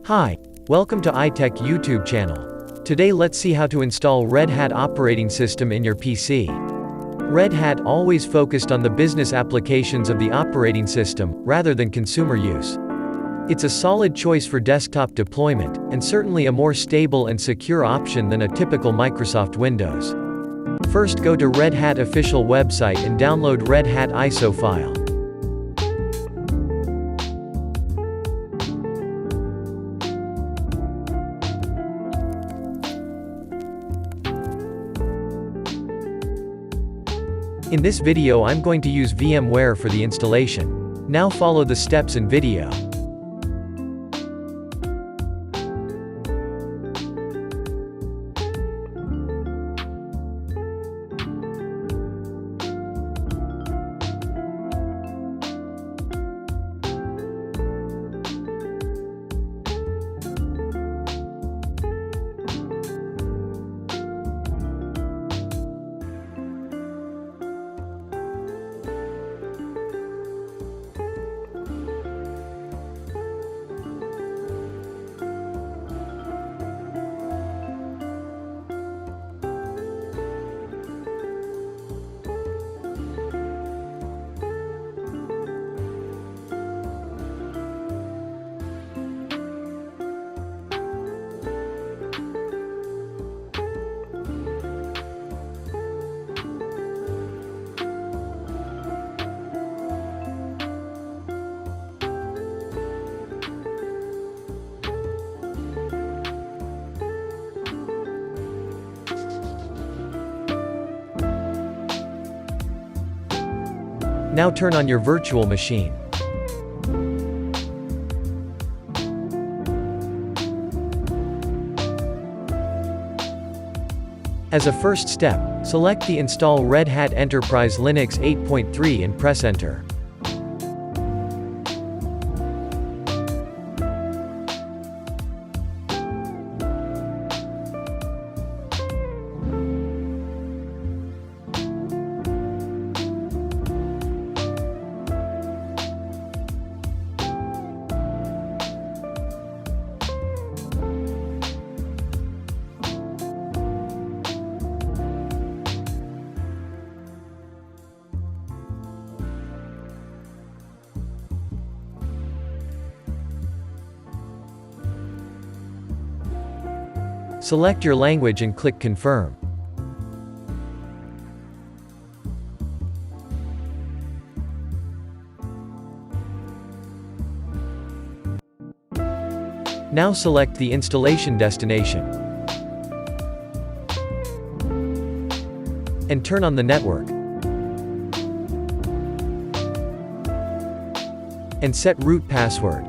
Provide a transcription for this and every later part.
Hi, welcome to iTech YouTube channel. Today let's see how to install Red Hat operating system in your PC. Red Hat always focused on the business applications of the operating system, rather than consumer use. It's a solid choice for desktop deployment, and certainly a more stable and secure option than a typical Microsoft Windows. First, go to Red Hat official website and download Red Hat ISO file. In this video I'm going to use VMware for the installation. Now follow the steps in video. Now turn on your virtual machine. As a first step, select the Install Red Hat Enterprise Linux 8.3 and press Enter. Select your language and click Confirm. Now select the installation destination and turn on the network and set root password.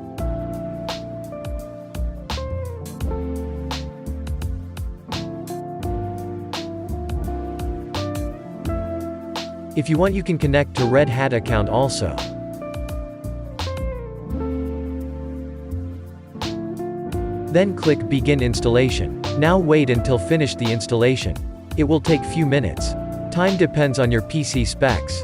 If you want, you can connect to Red Hat account also. Then click Begin installation. Now wait until finish the installation. It will take few minutes. Time depends on your PC specs.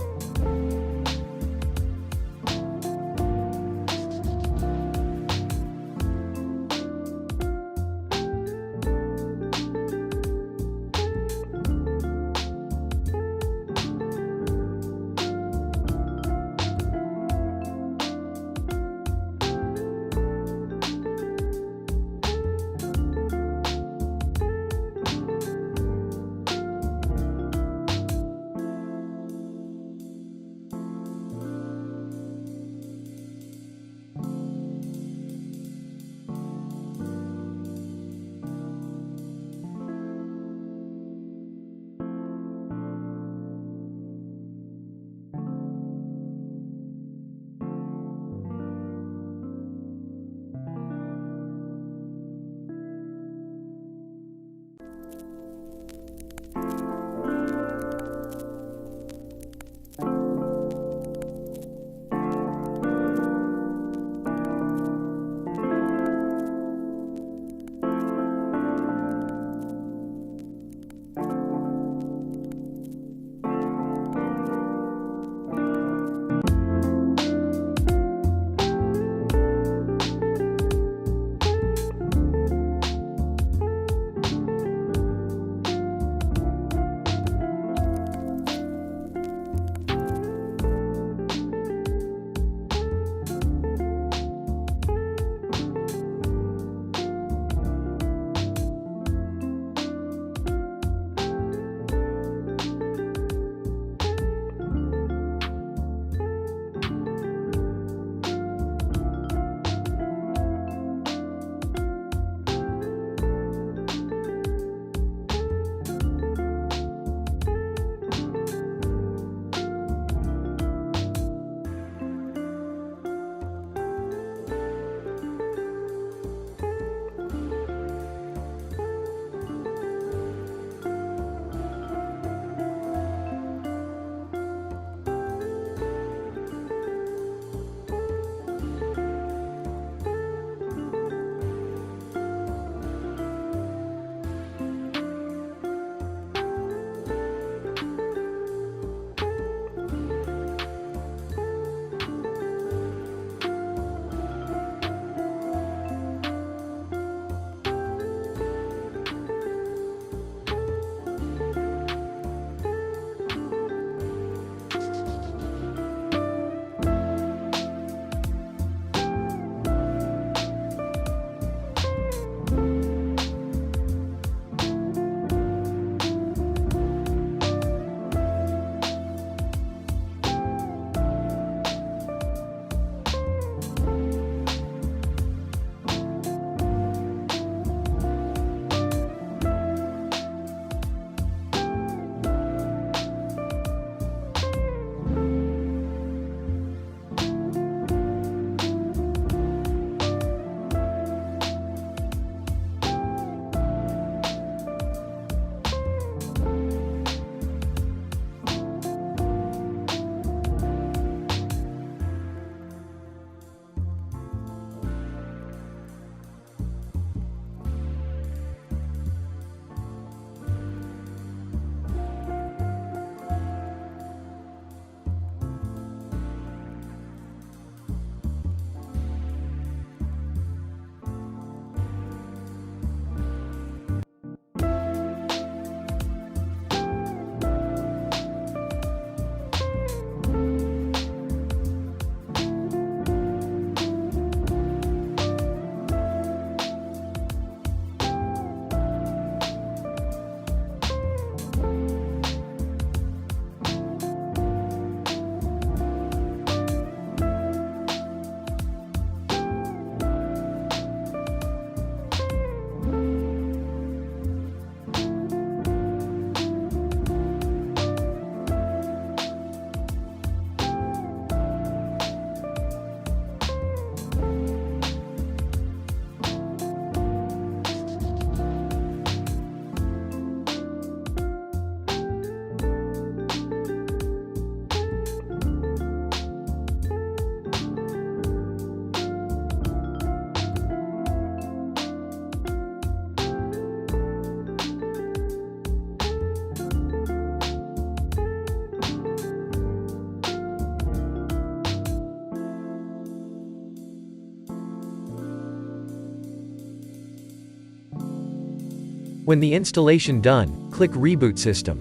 When the installation done, click Reboot System.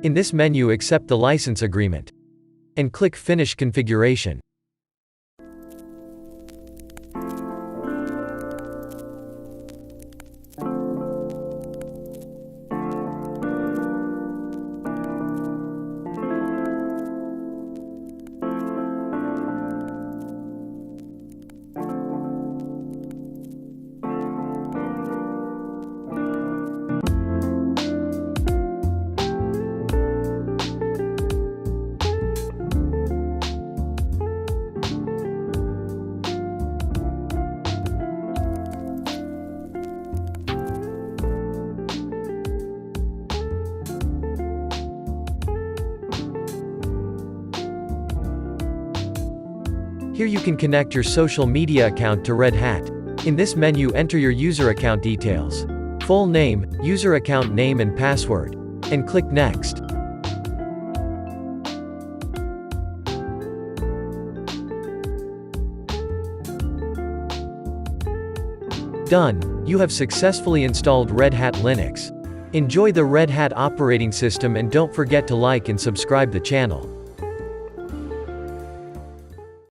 In this menu, accept the license agreement and click Finish Configuration. Here you can connect your social media account to Red Hat. In this menu, enter your user account details. Full name, user account name and password. And click Next. Done, you have successfully installed Red Hat Linux. Enjoy the Red Hat operating system and don't forget to like and subscribe the channel.